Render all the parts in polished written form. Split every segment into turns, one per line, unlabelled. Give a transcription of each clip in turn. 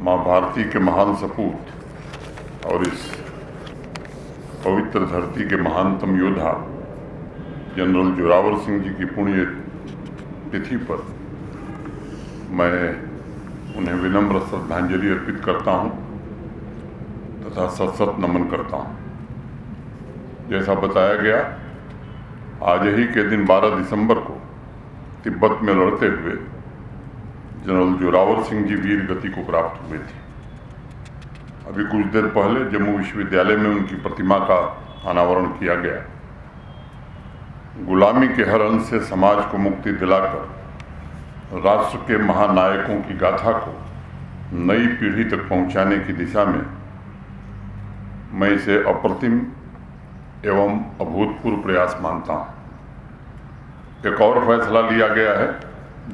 माँ भारती के महान सपूत और इस पवित्र धरती के महानतम योद्धा जनरल जोरावर सिंह जी की पुण्य तिथि पर मैं उन्हें विनम्र श्रद्धांजलि अर्पित करता हूँ तथा सत नमन करता हूँ। जैसा बताया गया, आज ही के दिन 12 दिसंबर को तिब्बत में लड़ते हुए जनरल जोरावर सिंह जी वीर गति को प्राप्त हुए थे। अभी कुछ देर पहले जम्मू विश्वविद्यालय में उनकी प्रतिमा का अनावरण किया गया। गुलामी के हर अंश से समाज को मुक्ति दिलाकर राष्ट्र के महानायकों की गाथा को नई पीढ़ी तक पहुंचाने की दिशा में मैं इसे अप्रतिम एवं अभूतपूर्व प्रयास मानता हूँ। एक और फैसला लिया गया है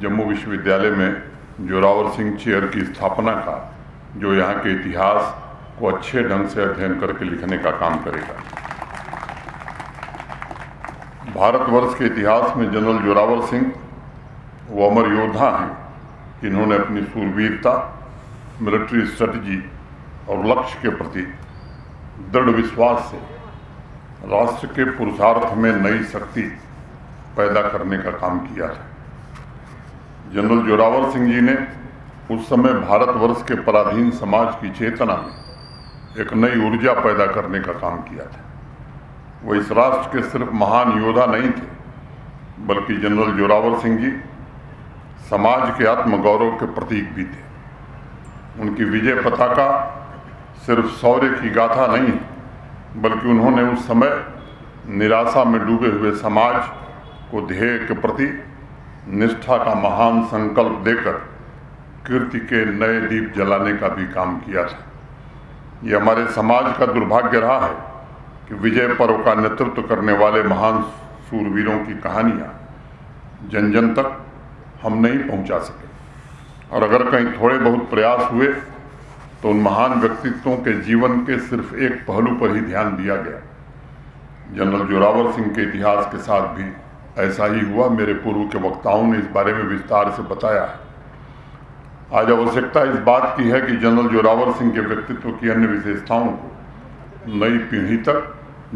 जम्मू विश्वविद्यालय में जोरावर सिंह चेयर की स्थापना का, जो यहाँ के इतिहास को अच्छे ढंग से अध्ययन करके लिखने का काम करेगा। भारतवर्ष के इतिहास में जनरल जोरावर सिंह वो अमर योद्धा हैं जिन्होंने अपनी शूरवीरता, मिलिट्री स्ट्रेटजी और लक्ष्य के प्रति दृढ़ विश्वास से राष्ट्र के पुरुषार्थ में नई शक्ति पैदा करने का काम किया था। जनरल जोरावर सिंह जी ने उस समय भारतवर्ष के पराधीन समाज की चेतना में एक नई ऊर्जा पैदा करने का काम किया था। वो इस राष्ट्र के सिर्फ महान योद्धा नहीं थे, बल्कि जनरल जोरावर सिंह जी समाज के आत्मगौरव के प्रतीक भी थे। उनकी विजय पताका सिर्फ शौर्य की गाथा नहीं, बल्कि उन्होंने उस समय निराशा में डूबे हुए समाज को ध्येय के प्रति निष्ठा का महान संकल्प देकर कीर्ति के नए दीप जलाने का भी काम किया था। ये हमारे समाज का दुर्भाग्य रहा है कि विजय पर्व का नेतृत्व करने वाले महान शूरवीरों की कहानियाँ जन जन तक हम नहीं पहुँचा सके, और अगर कहीं थोड़े बहुत प्रयास हुए तो उन महान व्यक्तित्वों के जीवन के सिर्फ एक पहलू पर ही ध्यान दिया गया। जनरल जोरावर सिंह के इतिहास के साथ भी ऐसा ही हुआ। मेरे पूर्व के वक्ताओं ने इस बारे में विस्तार से बताया है। आज आवश्यकता इस बात की है कि जनरल जोरावर सिंह के व्यक्तित्व की अन्य विशेषताओं को नई पीढ़ी तक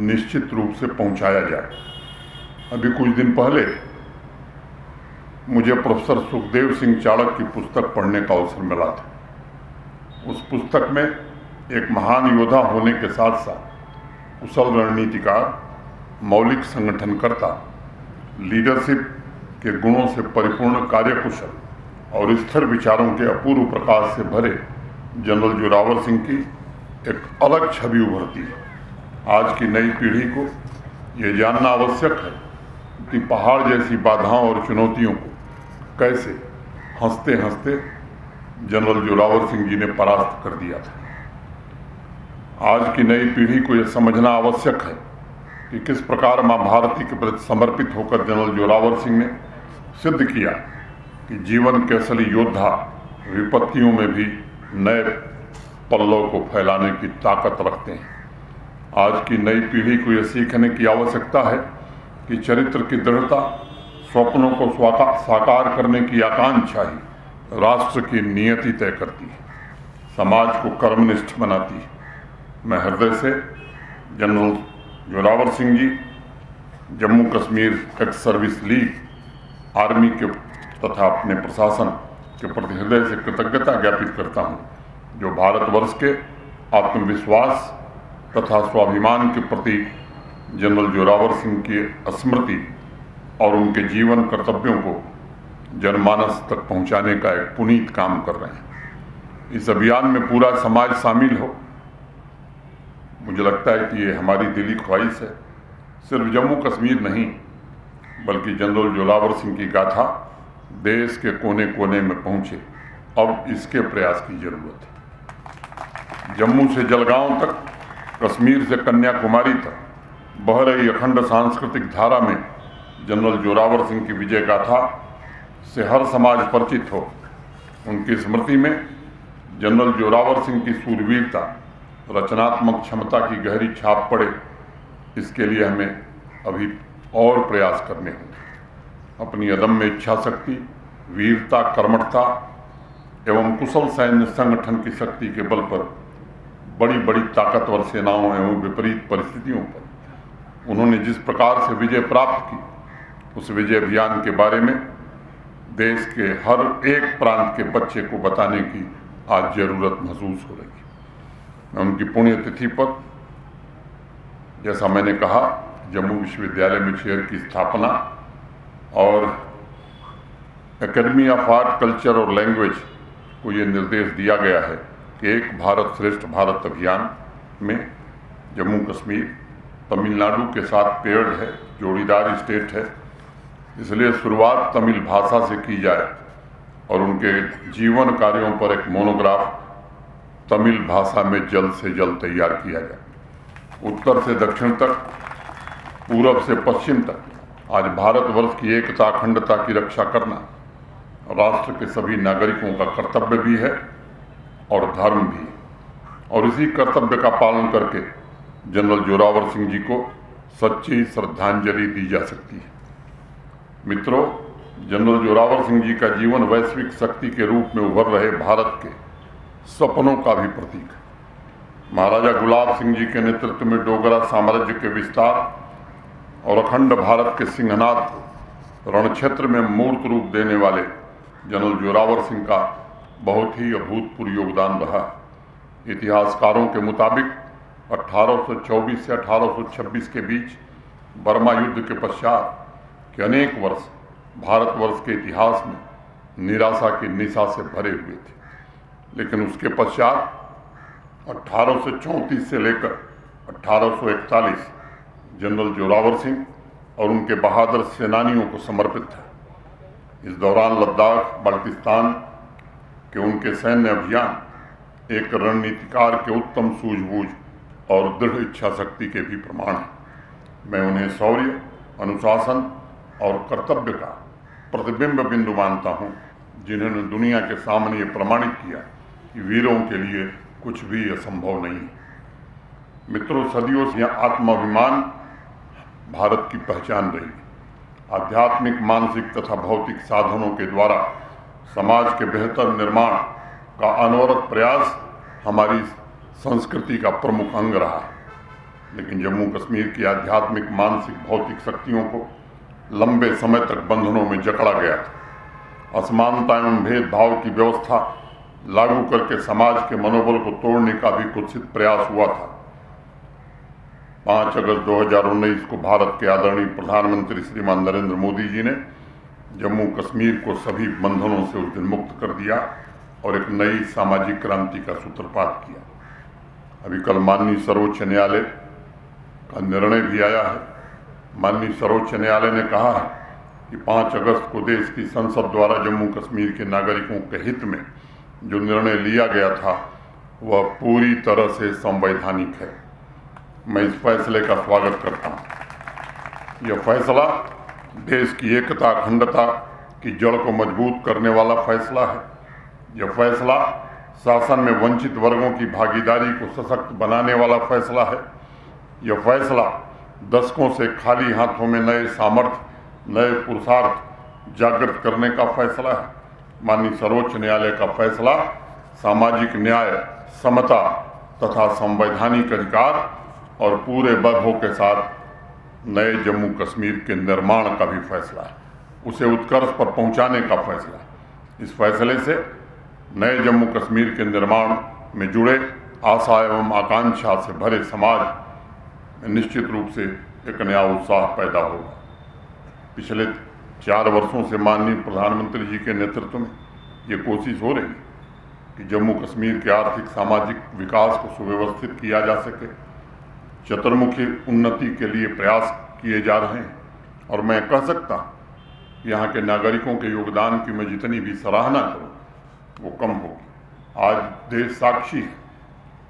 निश्चित रूप से पहुंचाया जाए। अभी कुछ दिन पहले मुझे प्रोफेसर सुखदेव सिंह चाणक्य की पुस्तक पढ़ने का अवसर मिला था। उस पुस्तक में एक महान योद्धा होने के साथ साथ कुशल रणनीतिकार, मौलिक संगठनकर्ता, लीडरशिप के गुणों से परिपूर्ण कार्यकुशल और स्थिर विचारों के अपूर्व प्रकाश से भरे जनरल जोरावर सिंह की एक अलग छवि उभरती है। आज की नई पीढ़ी को ये जानना आवश्यक है कि पहाड़ जैसी बाधाओं और चुनौतियों को कैसे हंसते हंसते जनरल जोरावर सिंह जी ने परास्त कर दिया था। आज की नई पीढ़ी को यह समझना आवश्यक है कि किस प्रकार माँ भारती के प्रति समर्पित होकर जनरल जोरावर सिंह ने सिद्ध किया कि जीवन के असली योद्धा विपत्तियों में भी नए पल्लों को फैलाने की ताकत रखते हैं। आज की नई पीढ़ी को यह सीखने की आवश्यकता है कि चरित्र की दृढ़ता, स्वप्नों को साकार करने की आकांक्षा ही राष्ट्र की नियति तय करती है, समाज को कर्मनिष्ठ बनाती है। मैं हृदय से general Zorawar Singh ji, Jammu Kashmir ex service league, army के तथा अपने प्रशासन के प्रति हृदय से कृतज्ञता ज्ञापित करता हूँ, जो भारतवर्ष के आत्मविश्वास तथा स्वाभिमान के प्रति जनरल जोरावर सिंह की स्मृति और उनके जीवन कर्तव्यों को जनमानस तक पहुँचाने का एक पुनीत काम कर रहे हैं। इस अभियान में पूरा समाज शामिल हो, मुझे लगता है कि ये हमारी दिली ख्वाहिश है। सिर्फ जम्मू कश्मीर नहीं, बल्कि जनरल जोरावर सिंह की गाथा देश के कोने कोने में पहुँचे। अब इसके प्रयास की जरूरत है। जम्मू से जलगांव तक, कश्मीर से कन्याकुमारी तक बह रही अखंड सांस्कृतिक धारा में जनरल जोरावर सिंह की विजय गाथा से हर समाज परिचित हो। उनकी स्मृति में जनरल जोरावर सिंह की शूरवीरता, रचनात्मक क्षमता की गहरी छाप पड़े, इसके लिए हमें अभी और प्रयास करने होंगे। अपनी अदम्य इच्छा शक्ति, वीरता, कर्मठता एवं कुशल सैन्य संगठन की शक्ति के बल पर बड़ी बड़ी ताकतवर सेनाओं एवं विपरीत परिस्थितियों पर उन्होंने जिस प्रकार से विजय प्राप्त की, उस विजय अभियान के बारे में देश के हर एक प्रांत के बच्चे को बताने की आज जरूरत महसूस हो रही है। मैं उनकी पुण्यतिथि पर, जैसा मैंने कहा, जम्मू विश्वविद्यालय में चेयर की स्थापना और एकेडमी ऑफ आर्ट, कल्चर और लैंग्वेज को ये निर्देश दिया गया है कि एक भारत श्रेष्ठ भारत अभियान में जम्मू कश्मीर तमिलनाडु के साथ पेयर्ड है, जोड़ीदार स्टेट है, इसलिए शुरुआत तमिल भाषा से की जाए और उनके जीवन कार्यों पर एक मोनोग्राफ तमिल भाषा में जल्द से जल्द तैयार किया जाए। उत्तर से दक्षिण तक, पूरब से पश्चिम तक आज भारतवर्ष की एकता अखंडता की रक्षा करना राष्ट्र के सभी नागरिकों का कर्तव्य भी है और धर्म भी, और इसी कर्तव्य का पालन करके जनरल जोरावर सिंह जी को सच्ची श्रद्धांजलि दी जा सकती है। मित्रों, जनरल जोरावर सिंह जी का जीवन वैश्विक शक्ति के रूप में उभर रहे भारत के सपनों का भी प्रतीक है। महाराजा गुलाब सिंह जी के नेतृत्व में डोगरा साम्राज्य के विस्तार और अखंड भारत के सिंहनाद को रण क्षेत्र में मूर्त रूप देने वाले जनरल जोरावर सिंह का बहुत ही अभूतपूर्व योगदान रहा। इतिहासकारों के मुताबिक 1824 से 1826 के बीच बर्मा युद्ध के पश्चात के अनेक वर्ष भारतवर्ष के इतिहास में निराशा की निशा से भरे हुए थे, लेकिन उसके पश्चात 1834 से लेकर 1841 जनरल जोरावर सिंह और उनके बहादुर सेनानियों को समर्पित था। इस दौरान लद्दाख, बाल्टिस्तान के उनके सैन्य अभियान एक रणनीतिकार के उत्तम सूझबूझ और दृढ़ इच्छा शक्ति के भी प्रमाण हैं। मैं उन्हें शौर्य, अनुशासन और कर्तव्य का प्रतिबिंब बिंदु मानता हूँ, जिन्होंने दुनिया के सामने ये प्रमाणित किया कि वीरों के लिए कुछ भी असंभव नहीं है। मित्रों, सदियों से आत्माभिमान भारत की पहचान रही। आध्यात्मिक, मानसिक तथा भौतिक साधनों के द्वारा समाज के बेहतर निर्माण का अनवरत प्रयास हमारी संस्कृति का प्रमुख अंग रहा है। लेकिन जम्मू कश्मीर की आध्यात्मिक, मानसिक, भौतिक शक्तियों को लंबे समय तक बंधनों में जकड़ा गया था। असमानता एवं भेदभाव की व्यवस्था लागू करके समाज के मनोबल को तोड़ने का भी कुत्सित प्रयास हुआ था। 5 अगस्त 2019 को भारत के आदरणीय प्रधानमंत्री श्रीमान नरेंद्र मोदी जी ने जम्मू कश्मीर को सभी बंधनों से उस दिन मुक्त कर दिया और एक नई सामाजिक क्रांति का सूत्रपात किया। अभी कल माननीय सर्वोच्च न्यायालय का निर्णय भी आया है। माननीय सर्वोच्च न्यायालय ने कहा है कि 5 अगस्त को देश की संसद द्वारा जम्मू कश्मीर के नागरिकों के हित में जो निर्णय लिया गया था वह पूरी तरह से संवैधानिक है। मैं इस फैसले का स्वागत करता हूँ। यह फैसला देश की एकता, अखंडता की जड़ को मजबूत करने वाला फैसला है। यह फैसला शासन में वंचित वर्गों की भागीदारी को सशक्त बनाने वाला फैसला है। यह फैसला दशकों से खाली हाथों में नए सामर्थ्य, नए पुरुषार्थ जागृत करने का फैसला है। माननीय सर्वोच्च न्यायालय का फैसला सामाजिक न्याय, समता तथा संवैधानिक अधिकार और पूरे वैभव के साथ नए जम्मू कश्मीर के निर्माण का भी फैसला है, उसे उत्कर्ष पर पहुंचाने का फैसला है। इस फैसले से नए जम्मू कश्मीर के निर्माण में जुड़े आशा एवं आकांक्षा से भरे समाज में निश्चित रूप से एक नया उत्साह पैदा होगा। पिछले 4 वर्षों से माननीय प्रधानमंत्री जी के नेतृत्व में ये कोशिश हो रही है कि जम्मू कश्मीर के आर्थिक, सामाजिक विकास को सुव्यवस्थित किया जा सके। चतुर्मुखी उन्नति के लिए प्रयास किए जा रहे हैं और मैं कह सकता हूँ यहाँ के नागरिकों के योगदान की मैं जितनी भी सराहना करूँ वो कम होगी। आज देश साक्षी है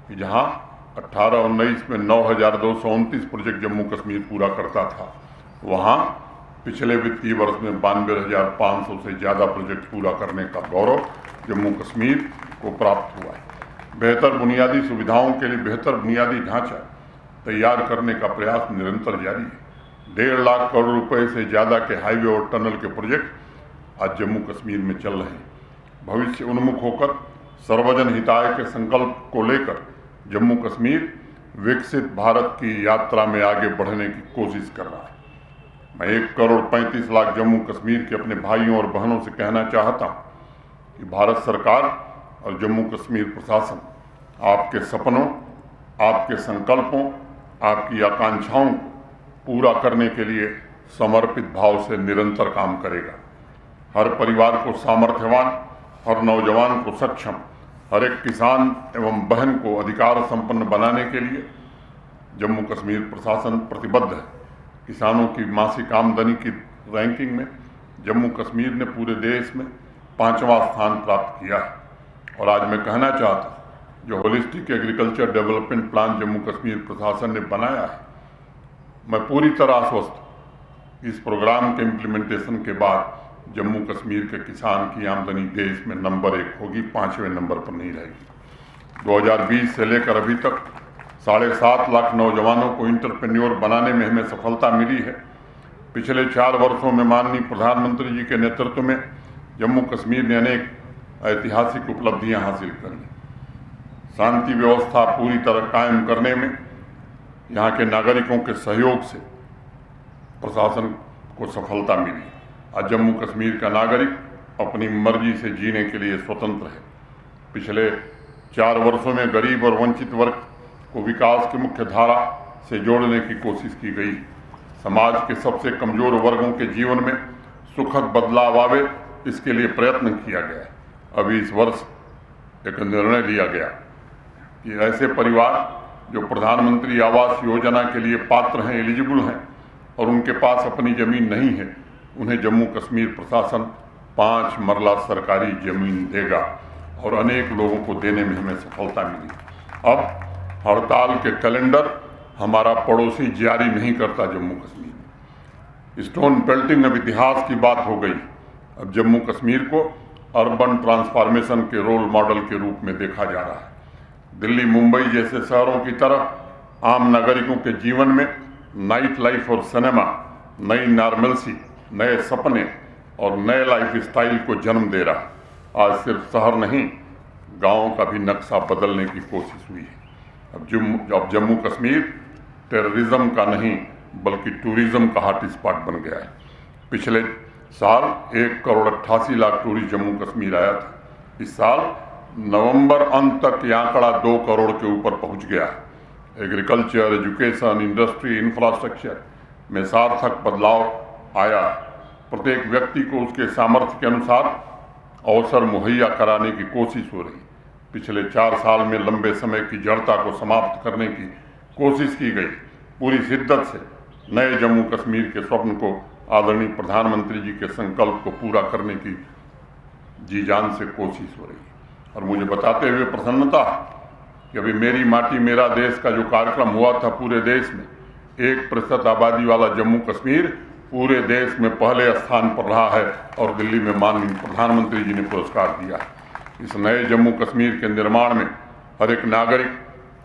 कि जहाँ 18-19 में 9,229 प्रोजेक्ट जम्मू कश्मीर पूरा करता था, वहाँ पिछले वित्तीय वर्ष में 92,500 से ज़्यादा प्रोजेक्ट पूरा करने का गौरव जम्मू कश्मीर को प्राप्त हुआ है। बेहतर बुनियादी सुविधाओं के लिए बेहतर बुनियादी ढांचा तैयार करने का प्रयास निरंतर जारी है। 1.5 लाख करोड़ रुपए से ज़्यादा के हाईवे और टनल के प्रोजेक्ट आज जम्मू कश्मीर में चल रहे हैं। भविष्य उन्मुख होकर सर्वजन हिताय के संकल्प को लेकर जम्मू कश्मीर विकसित भारत की यात्रा में आगे बढ़ने की कोशिश कर रहा है। मैं 1,35,00,000 जम्मू कश्मीर के अपने भाइयों और बहनों से कहना चाहता हूँ कि भारत सरकार और जम्मू कश्मीर प्रशासन आपके सपनों, आपके संकल्पों, आपकी आकांक्षाओं को पूरा करने के लिए समर्पित भाव से निरंतर काम करेगा। हर परिवार को सामर्थ्यवान, हर नौजवान को सक्षम, हर एक किसान एवं बहन को अधिकार संपन्न बनाने के लिए जम्मू कश्मीर प्रशासन प्रतिबद्ध है। किसानों की मासिक आमदनी की रैंकिंग में जम्मू कश्मीर ने पूरे देश में 5वां स्थान प्राप्त किया है। और आज मैं कहना चाहता हूँ, जो holistic agriculture development plan Jammu Kashmir प्रशासन ने बनाया है, मैं पूरी तरह आश्वस्त हूँ इस प्रोग्राम के इम्प्लीमेंटेशन के बाद जम्मू कश्मीर के किसान की आमदनी देश में नंबर 1 होगी, 5वें नंबर पर नहीं रहेगी। 2020 से लेकर अभी तक 7.5 लाख नौजवानों को इंटरप्रेन्योर बनाने में हमें सफलता मिली है। पिछले 4 वर्षों में माननीय प्रधानमंत्री जी के नेतृत्व में जम्मू कश्मीर ने अनेक ऐतिहासिक उपलब्धियां हासिल करी। शांति व्यवस्था पूरी तरह कायम करने में यहाँ के नागरिकों के सहयोग से प्रशासन को सफलता मिली। आज जम्मू कश्मीर का नागरिक अपनी मर्जी से जीने के लिए स्वतंत्र है। पिछले 4 वर्षों में गरीब और वंचित वर्ग को विकास की मुख्य धारा से जोड़ने की कोशिश की गई। समाज के सबसे कमजोर वर्गों के जीवन में सुखद बदलाव आवे, इसके लिए प्रयत्न किया गया। अभी इस वर्ष एक निर्णय लिया गया कि ऐसे परिवार जो प्रधानमंत्री आवास योजना के लिए पात्र हैं, एलिजिबल हैं और उनके पास अपनी ज़मीन नहीं है, उन्हें जम्मू कश्मीर प्रशासन 5 मरला सरकारी ज़मीन देगा और अनेक लोगों को देने में हमें सफलता मिली। अब हड़ताल के कैलेंडर हमारा पड़ोसी जारी नहीं करता जम्मू कश्मीर में। स्टोन बेल्टिंग अब इतिहास की बात हो गई। अब जम्मू कश्मीर को अर्बन ट्रांसफॉर्मेशन के रोल मॉडल के रूप में देखा जा रहा है। दिल्ली, मुंबई जैसे शहरों की तरह आम नागरिकों के जीवन में नाइट लाइफ और सिनेमा नई नॉर्मलसी, नए सपने और नए लाइफ स्टाइल को जन्म दे रहा। आज सिर्फ शहर नहीं, गाँव का भी नक्शा बदलने की कोशिश हुई है। अब जम्मू कश्मीर टेररिज्म का नहीं बल्कि टूरिज्म का हॉट स्पॉट बन गया है। पिछले साल 1,88,00,000 टूरिस्ट जम्मू कश्मीर आया था। इस साल नवंबर अंत तक यह आंकड़ा 2 करोड़ के ऊपर पहुंच गया है। एग्रीकल्चर, एजुकेशन, इंडस्ट्री, इंफ्रास्ट्रक्चर में सार्थक बदलाव आया। प्रत्येक व्यक्ति को उसके सामर्थ्य के अनुसार अवसर मुहैया कराने की कोशिश हो रही। पिछले 4 साल में लंबे समय की जड़ता को समाप्त करने की कोशिश की गई। पूरी शिद्दत से नए जम्मू कश्मीर के स्वप्न को आदरणीय प्रधानमंत्री जी के संकल्प को पूरा करने की जी जान से कोशिश हो रही है। और मुझे बताते हुए प्रसन्नता कि अभी मेरी माटी मेरा देश का जो कार्यक्रम हुआ था पूरे देश में, 1% आबादी वाला जम्मू कश्मीर पूरे देश में पहले स्थान पर रहा है और दिल्ली में माननीय प्रधानमंत्री जी ने पुरस्कार दिया है। इस नए जम्मू कश्मीर के निर्माण में हर एक नागरिक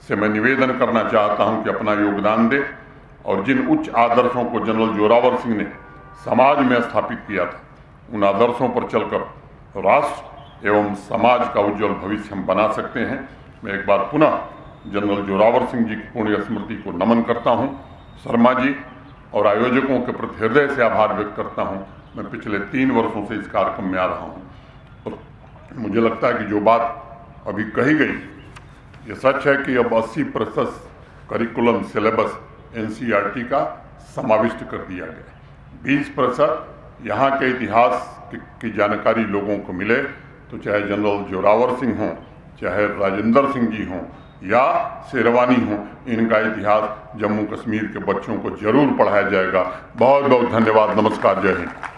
से मैं निवेदन करना चाहता हूं कि अपना योगदान दे और जिन उच्च आदर्शों को जनरल जोरावर सिंह ने समाज में स्थापित किया था, उन आदर्शों पर चलकर राष्ट्र एवं समाज का उज्जवल भविष्य हम बना सकते हैं। मैं एक बार पुनः जनरल जोरावर सिंह जी की पुण्य स्मृति को नमन करता हूं। शर्मा जी और आयोजकों के प्रति हृदय से आभार व्यक्त करता हूं। मैं पिछले 3 वर्षों से इस कार्यक्रम में आ रहा हूं और मुझे लगता है कि जो बात अभी कही गई ये सच है कि अब 80% करिकुलम सिलेबस NCERT का समाविष्ट कर दिया गया। 20% यहाँ के इतिहास की जानकारी लोगों को मिले, तो चाहे जनरल जोरावर सिंह हों, चाहे राजेंद्र सिंह जी हों या शेरवानी हों, इनका इतिहास जम्मू कश्मीर के बच्चों को जरूर पढ़ाया जाएगा। बहुत बहुत धन्यवाद। नमस्कार। जय हिंद।